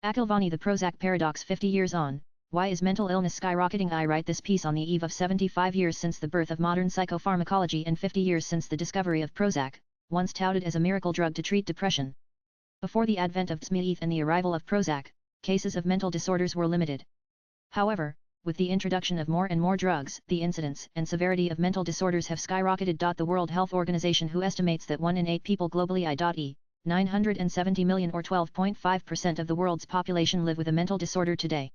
Akhil Vaani, the Prozac paradox. 50 years on, why is mental illness skyrocketing? I write this piece on the eve of 75 years since the birth of modern psychopharmacology and 50 years since the discovery of Prozac, once touted as a miracle drug to treat depression. Before the advent of Smith and the arrival of Prozac, cases of mental disorders were limited. However, with the introduction of more and more drugs, the incidence and severity of mental disorders have skyrocketed. The World Health Organization, who estimates that 1 in 8 people globally, i.e., 970 million or 12.5% of the world's population, live with a mental disorder today.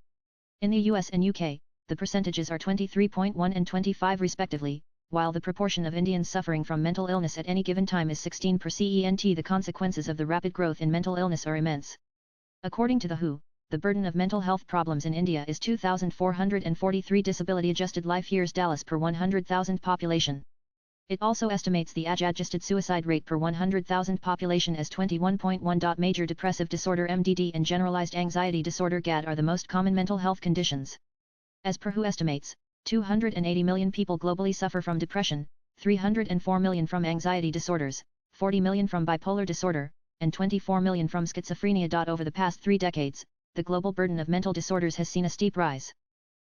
In the US and UK, the percentages are 23.1 and 25 respectively, while the proportion of Indians suffering from mental illness at any given time is 16%. The consequences of the rapid growth in mental illness are immense. According to the WHO, the burden of mental health problems in India is 2,443 disability-adjusted life years Dallas per 100,000 population. It also estimates the age-adjusted suicide rate per 100,000 population as 21.1. Major depressive disorder (MDD) and generalized anxiety disorder (GAD) are the most common mental health conditions. As per WHO estimates, 280 million people globally suffer from depression, 304 million from anxiety disorders, 40 million from bipolar disorder, and 24 million from schizophrenia. Over the past 3 decades, the global burden of mental disorders has seen a steep rise.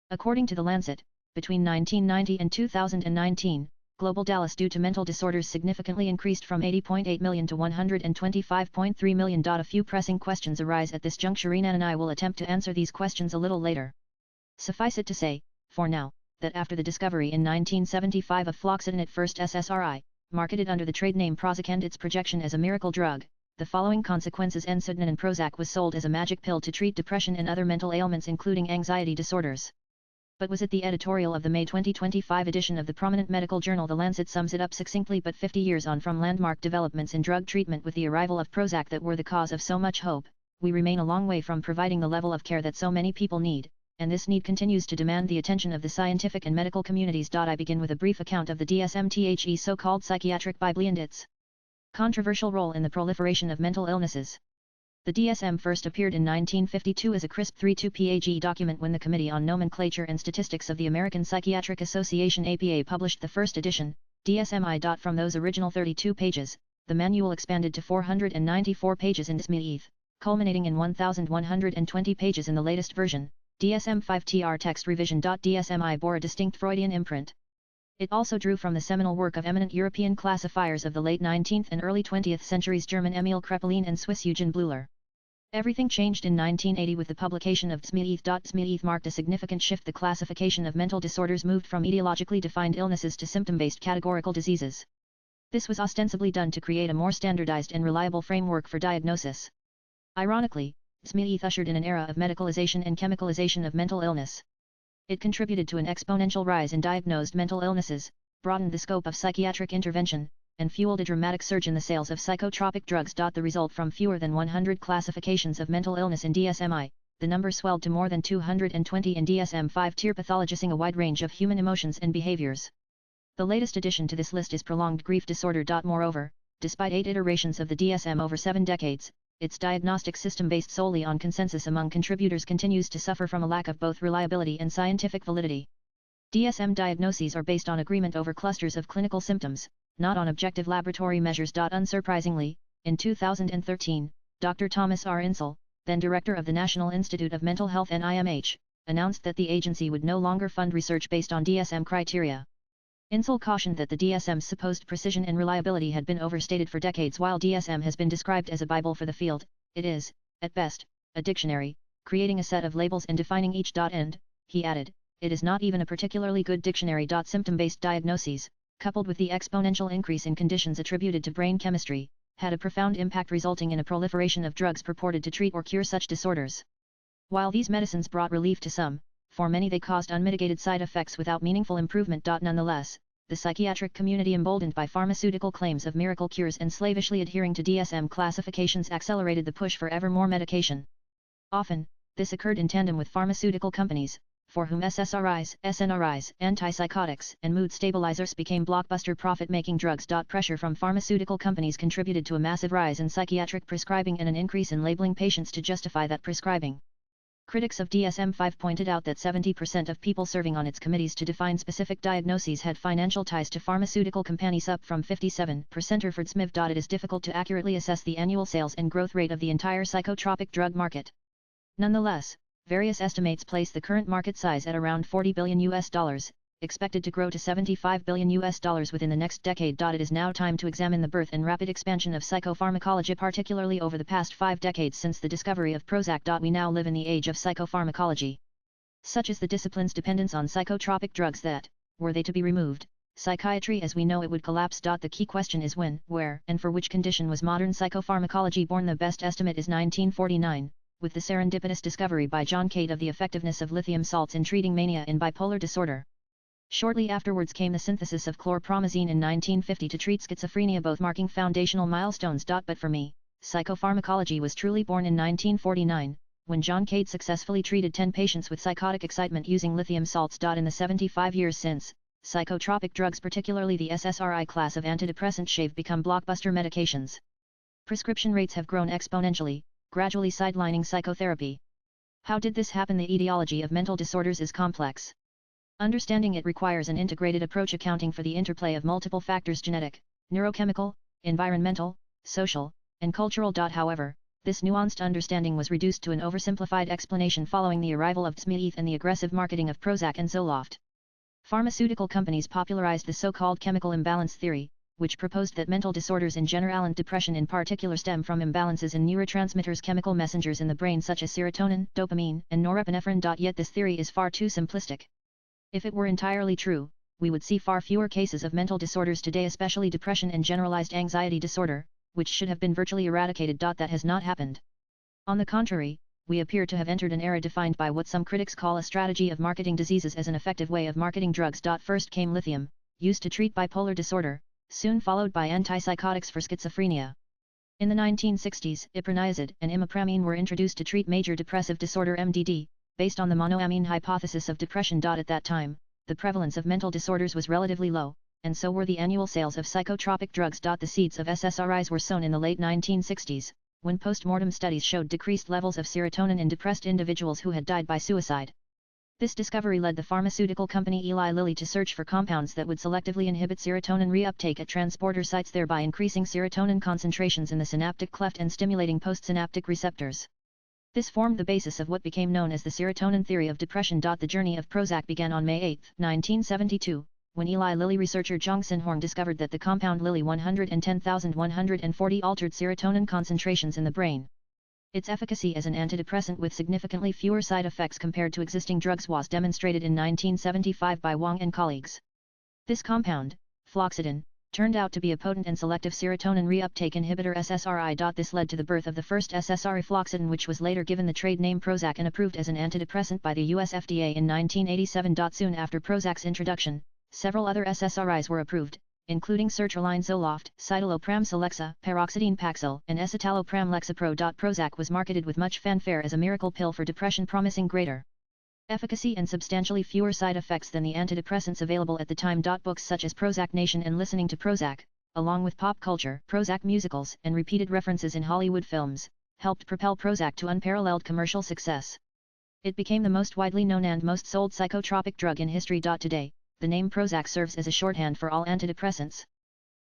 According to The Lancet, between 1990 and 2019, global Dallas due to mental disorders significantly increased from 80.8 million to 125.3 million. A few pressing questions arise at this juncture, and I will attempt to answer these questions a little later. Suffice it to say, for now, that after the discovery in 1975 of fluoxetine, first SSRI, marketed under the trade name Prozac, and its projection as a miracle drug, the following consequences ensued, and Prozac was sold as a magic pill to treat depression and other mental ailments including anxiety disorders. But was it? The editorial of the May 2025 edition of the prominent medical journal The Lancet sums it up succinctly. But 50 years on from landmark developments in drug treatment with the arrival of Prozac that were the cause of so much hope, we remain a long way from providing the level of care that so many people need, and this need continues to demand the attention of the scientific and medical communities. I begin with a brief account of the DSM-THE, so-called psychiatric Bible, and its controversial role in the proliferation of mental illnesses. The DSM first appeared in 1952 as a crisp 32-page document when the Committee on Nomenclature and Statistics of the American Psychiatric Association (APA) published the first edition, DSM-I. From those original 32 pages, the manual expanded to 494 pages in Smith, culminating in 1,120 pages in the latest version, DSM-5 text revision. DSM-I bore a distinct Freudian imprint. It also drew from the seminal work of eminent European classifiers of the late 19th and early 20th centuries, German Emil Kraepelin and Swiss Eugen Bleuler. Everything changed in 1980 with the publication of Smith. Smith marked a significant shift. The classification of mental disorders moved from ideologically defined illnesses to symptom-based categorical diseases. This was ostensibly done to create a more standardized and reliable framework for diagnosis. Ironically, Smith ushered in an era of medicalization and chemicalization of mental illness. It contributed to an exponential rise in diagnosed mental illnesses, broadened the scope of psychiatric intervention, and fueled a dramatic surge in the sales of psychotropic drugs. The result: from fewer than 100 classifications of mental illness in DSM-I, the number swelled to more than 220 in DSM-5, tier pathologizing a wide range of human emotions and behaviors. The latest addition to this list is prolonged grief disorder. Moreover, despite 8 iterations of the DSM over 7 decades, its diagnostic system, based solely on consensus among contributors, continues to suffer from a lack of both reliability and scientific validity. DSM diagnoses are based on agreement over clusters of clinical symptoms, not on objective laboratory measures. Unsurprisingly, in 2013, Dr. Thomas R. Insel, then director of the National Institute of Mental Health (NIMH), announced that the agency would no longer fund research based on DSM criteria. Insel cautioned that the DSM's supposed precision and reliability had been overstated for decades. While DSM has been described as a Bible for the field, it is, at best, a dictionary, creating a set of labels and defining each. And, he added, it is not even a particularly good dictionary. Symptom-based diagnoses, coupled with the exponential increase in conditions attributed to brain chemistry, had a profound impact, resulting in a proliferation of drugs purported to treat or cure such disorders. While these medicines brought relief to some, for many they caused unmitigated side effects without meaningful improvement. Nonetheless, the psychiatric community, emboldened by pharmaceutical claims of miracle cures and slavishly adhering to DSM classifications, accelerated the push for ever more medication. Often, this occurred in tandem with pharmaceutical companies, for whom SSRIs, SNRIs, antipsychotics, and mood stabilizers became blockbuster profit-making drugs. Pressure from pharmaceutical companies contributed to a massive rise in psychiatric prescribing and an increase in labeling patients to justify that prescribing. Critics of DSM-5 pointed out that 70% of people serving on its committees to define specific diagnoses had financial ties to pharmaceutical companies, up from 57%. For Smith. It is difficult to accurately assess the annual sales and growth rate of the entire psychotropic drug market. Nonetheless, various estimates place the current market size at around $40 billion, expected to grow to $75 billion within the next decade. It is now time to examine the birth and rapid expansion of psychopharmacology, particularly over the past 5 decades since the discovery of Prozac. We now live in the age of psychopharmacology. Such is the discipline's dependence on psychotropic drugs that, were they to be removed, psychiatry as we know it would collapse. The key question is when, where, and for which condition was modern psychopharmacology born? The best estimate is 1949, with the serendipitous discovery by John Cade of the effectiveness of lithium salts in treating mania in bipolar disorder. Shortly afterwards came the synthesis of chlorpromazine in 1950 to treat schizophrenia, both marking foundational milestones. But for me, psychopharmacology was truly born in 1949, when John Cade successfully treated 10 patients with psychotic excitement using lithium salts. In the 75 years since, psychotropic drugs, particularly the SSRI class of antidepressants, have become blockbuster medications. Prescription rates have grown exponentially, gradually sidelining psychotherapy. How did this happen? The etiology of mental disorders is complex. Understanding it requires an integrated approach accounting for the interplay of multiple factors: genetic, neurochemical, environmental, social, and cultural. However, this nuanced understanding was reduced to an oversimplified explanation following the arrival of Smith and the aggressive marketing of Prozac and Zoloft. Pharmaceutical companies popularized the so-called chemical imbalance theory, which proposed that mental disorders in general and depression in particular stem from imbalances in neurotransmitters, chemical messengers in the brain such as serotonin, dopamine, and norepinephrine. Yet this theory is far too simplistic. If it were entirely true, we would see far fewer cases of mental disorders today, especially depression and generalized anxiety disorder, which should have been virtually eradicated. That has not happened. On the contrary, we appear to have entered an era defined by what some critics call a strategy of marketing diseases as an effective way of marketing drugs. First came lithium, used to treat bipolar disorder, soon followed by antipsychotics for schizophrenia. In the 1960s, iproniazid and imipramine were introduced to treat major depressive disorder (MDD), based on the monoamine hypothesis of depression. At that time, the prevalence of mental disorders was relatively low, and so were the annual sales of psychotropic drugs. The seeds of SSRIs were sown in the late 1960s, when post-mortem studies showed decreased levels of serotonin in depressed individuals who had died by suicide. This discovery led the pharmaceutical company Eli Lilly to search for compounds that would selectively inhibit serotonin reuptake at transporter sites, thereby increasing serotonin concentrations in the synaptic cleft and stimulating postsynaptic receptors. This formed the basis of what became known as the serotonin theory of depression. The journey of Prozac began on May 8, 1972, when Eli Lilly researcher Zhang Xinhuang discovered that the compound Lilly 110,140 altered serotonin concentrations in the brain. Its efficacy as an antidepressant with significantly fewer side effects compared to existing drugs was demonstrated in 1975 by Wang and colleagues. This compound, floxetine, turned out to be a potent and selective serotonin reuptake inhibitor SSRI. This led to the birth of the first SSRI, floxetine, which was later given the trade name Prozac and approved as an antidepressant by the US FDA in 1987. Soon after Prozac's introduction, several other SSRIs were approved, including sertraline Zoloft, citalopram Celexa, paroxetine Paxil, and escitalopram Lexapro. Prozac was marketed with much fanfare as a miracle pill for depression, promising greater efficacy and substantially fewer side effects than the antidepressants available at the time. Books such as Prozac Nation and Listening to Prozac, along with pop culture, Prozac musicals, and repeated references in Hollywood films, helped propel Prozac to unparalleled commercial success. It became the most widely known and most sold psychotropic drug in history. Today, the name Prozac serves as a shorthand for all antidepressants.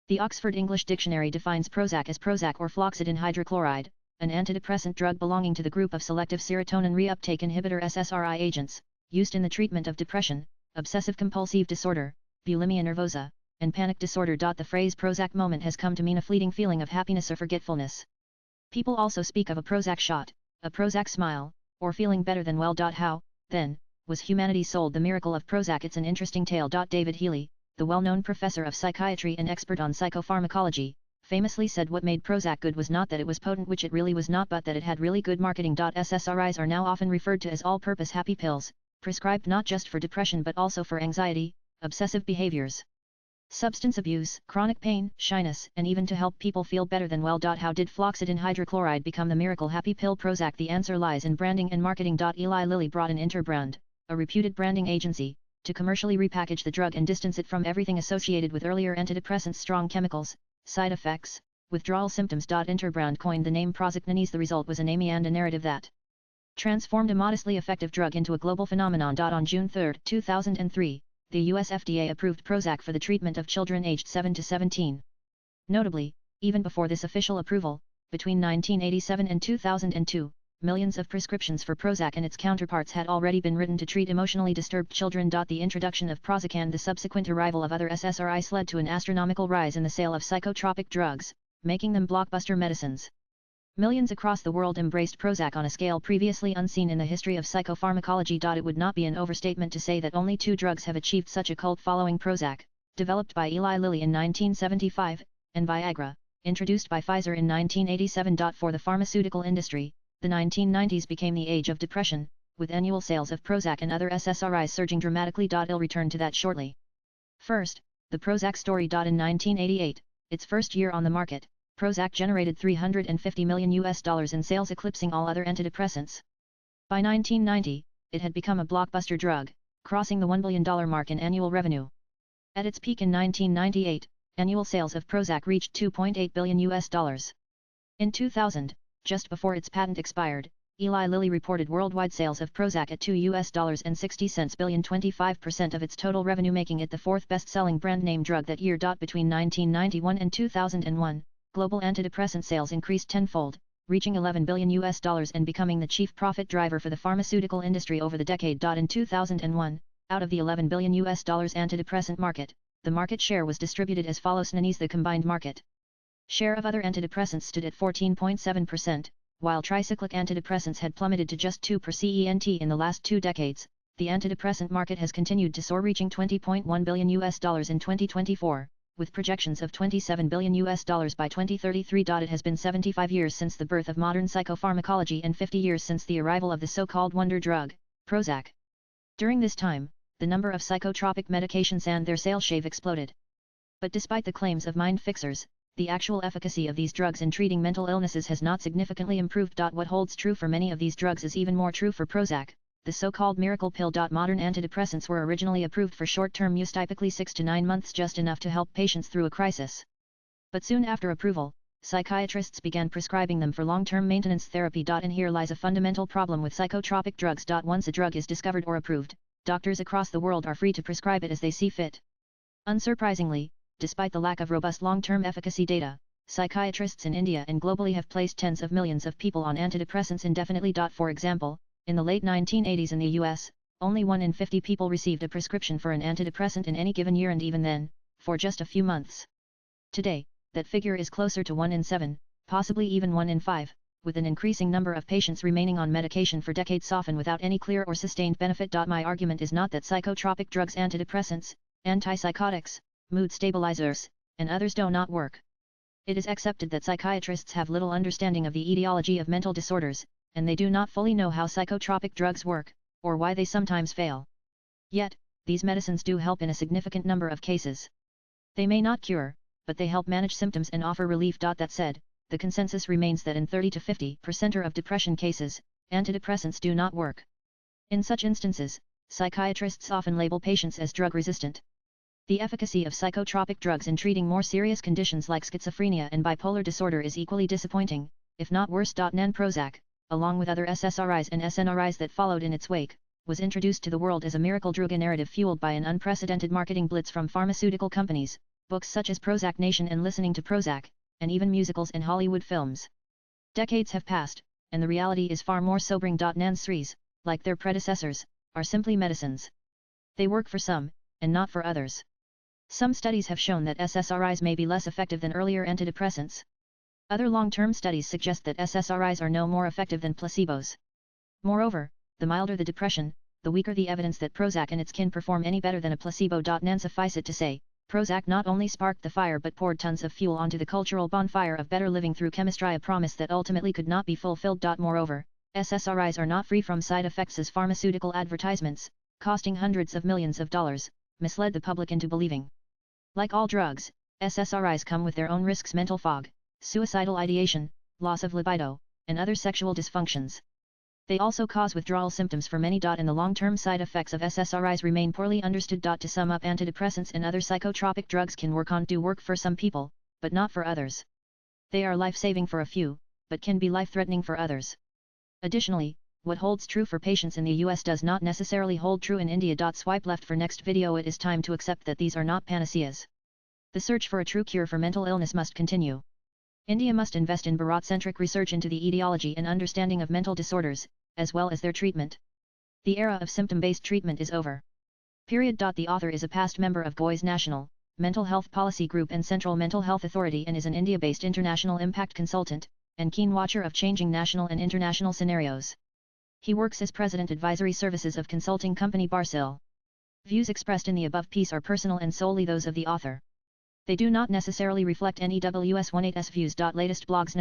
The Oxford English Dictionary defines Prozac as Prozac or floxetine hydrochloride, an antidepressant drug belonging to the group of selective serotonin reuptake inhibitor SSRI agents, used in the treatment of depression, obsessive-compulsive disorder, bulimia nervosa, and panic disorder. The phrase Prozac moment has come to mean a fleeting feeling of happiness or forgetfulness. People also speak of a Prozac shot, a Prozac smile, or feeling better than well. How, then, was humanity sold the miracle of Prozac? It's an interesting tale. David Healy, the well-known professor of psychiatry and expert on psychopharmacology, famously said what made Prozac good was not that it was potent, which it really was not, but that it had really good marketing. SSRIs are now often referred to as all-purpose happy pills, prescribed not just for depression but also for anxiety, obsessive behaviors, substance abuse, chronic pain, shyness, and even to help people feel better than well. How did floxetine hydrochloride become the miracle happy pill Prozac? The answer lies in branding and marketing. Eli Lilly brought in Interbrand, a reputed branding agency, to commercially repackage the drug and distance it from everything associated with earlier antidepressants' strong chemicals, side effects, withdrawal symptoms. Interbrand coined the name Prozac. The result was a name and a narrative that transformed a modestly effective drug into a global phenomenon. On June 3, 2003, the US FDA approved Prozac for the treatment of children aged 7 to 17. Notably, even before this official approval, between 1987 and 2002, millions of prescriptions for Prozac and its counterparts had already been written to treat emotionally disturbed children. The introduction of Prozac and the subsequent arrival of other SSRIs led to an astronomical rise in the sale of psychotropic drugs, making them blockbuster medicines. Millions across the world embraced Prozac on a scale previously unseen in the history of psychopharmacology. It would not be an overstatement to say that only two drugs have achieved such a cult following: Prozac, developed by Eli Lilly in 1975, and Viagra, introduced by Pfizer in 1987. For the pharmaceutical industry, the 1990s became the age of depression, with annual sales of Prozac and other SSRIs surging dramatically. I'll return to that shortly. First, the Prozac story. In 1988, its first year on the market, Prozac generated $350 million in sales, eclipsing all other antidepressants. By 1990, it had become a blockbuster drug, crossing the $1 billion mark in annual revenue. At its peak in 1998, annual sales of Prozac reached $2.8 billion. In 2000, just before its patent expired, Eli Lilly reported worldwide sales of Prozac at $2.60 billion, 25% of its total revenue, making it the fourth best-selling brand name drug that year. Between 1991 and 2001, global antidepressant sales increased tenfold, reaching $11 billion and becoming the chief profit driver for the pharmaceutical industry over the decade. In 2001, out of the $11 billion antidepressant market, the market share was distributed as follows: The combined market share of other antidepressants stood at 14.7%, while tricyclic antidepressants had plummeted to just 2% in the last 2 decades. The antidepressant market has continued to soar, reaching $20.1 billion in 2024, with projections of $27 billion by 2033. It has been 75 years since the birth of modern psychopharmacology and 50 years since the arrival of the so-called wonder drug, Prozac. During this time, the number of psychotropic medications and their sales have exploded. But despite the claims of mind fixers, the actual efficacy of these drugs in treating mental illnesses has not significantly improved. What holds true for many of these drugs is even more true for Prozac, the so-called miracle pill. Modern antidepressants were originally approved for short-term use, typically 6 to 9 months, just enough to help patients through a crisis. But soon after approval, psychiatrists began prescribing them for long-term maintenance therapy. And here lies a fundamental problem with psychotropic drugs. Once a drug is discovered or approved, doctors across the world are free to prescribe it as they see fit. Unsurprisingly, despite the lack of robust long-term efficacy data, psychiatrists in India and globally have placed tens of millions of people on antidepressants indefinitely. For example, in the late 1980s in the US, only 1 in 50 people received a prescription for an antidepressant in any given year, and even then, for just a few months. Today, that figure is closer to 1 in 7, possibly even 1 in 5, with an increasing number of patients remaining on medication for decades, often without any clear or sustained benefit. My argument is not that psychotropic drugs, antidepressants, antipsychotics, mood stabilizers, and others do not work. It is accepted that psychiatrists have little understanding of the etiology of mental disorders, and they do not fully know how psychotropic drugs work, or why they sometimes fail. Yet, these medicines do help in a significant number of cases. They may not cure, but they help manage symptoms and offer relief. That said, the consensus remains that in 30 to 50% of depression cases, antidepressants do not work. In such instances, psychiatrists often label patients as drug-resistant. The efficacy of psychotropic drugs in treating more serious conditions like schizophrenia and bipolar disorder is equally disappointing, if not worse. Prozac, along with other SSRIs and SNRIs that followed in its wake, was introduced to the world as a miracle drug, a narrative fueled by an unprecedented marketing blitz from pharmaceutical companies, books such as Prozac Nation and Listening to Prozac, and even musicals and Hollywood films. Decades have passed, and the reality is far more sobering. NSRIs, like their predecessors, are simply medicines. They work for some, and not for others. Some studies have shown that SSRIs may be less effective than earlier antidepressants. Other long-term studies suggest that SSRIs are no more effective than placebos. Moreover, the milder the depression, the weaker the evidence that Prozac and its kin perform any better than a placebo. Suffice it to say, Prozac not only sparked the fire but poured tons of fuel onto the cultural bonfire of better living through chemistry, a promise that ultimately could not be fulfilled. Moreover, SSRIs are not free from side effects, as pharmaceutical advertisements, costing hundreds of millions of dollars, misled the public into believing. Like all drugs, SSRIs come with their own risks: mental fog, suicidal ideation, loss of libido, and other sexual dysfunctions. They also cause withdrawal symptoms for many. And the long-term side effects of SSRIs remain poorly understood. To sum up, antidepressants and other psychotropic drugs do work for some people, but not for others. They are life-saving for a few, but can be life-threatening for others. Additionally, what holds true for patients in the US does not necessarily hold true in India. Swipe left for next video. It is time to accept that these are not panaceas. The search for a true cure for mental illness must continue. India must invest in Bharat-centric research into the etiology and understanding of mental disorders, as well as their treatment. The era of symptom-based treatment is over. The author is a past member of GOI's National Mental Health Policy Group and Central Mental Health Authority and is an India-based international impact consultant, and keen watcher of changing national and international scenarios. He works as President Advisory Services of consulting company Barsil. Views expressed in the above piece are personal and solely those of the author. They do not necessarily reflect NEWS18's views. Latest blogs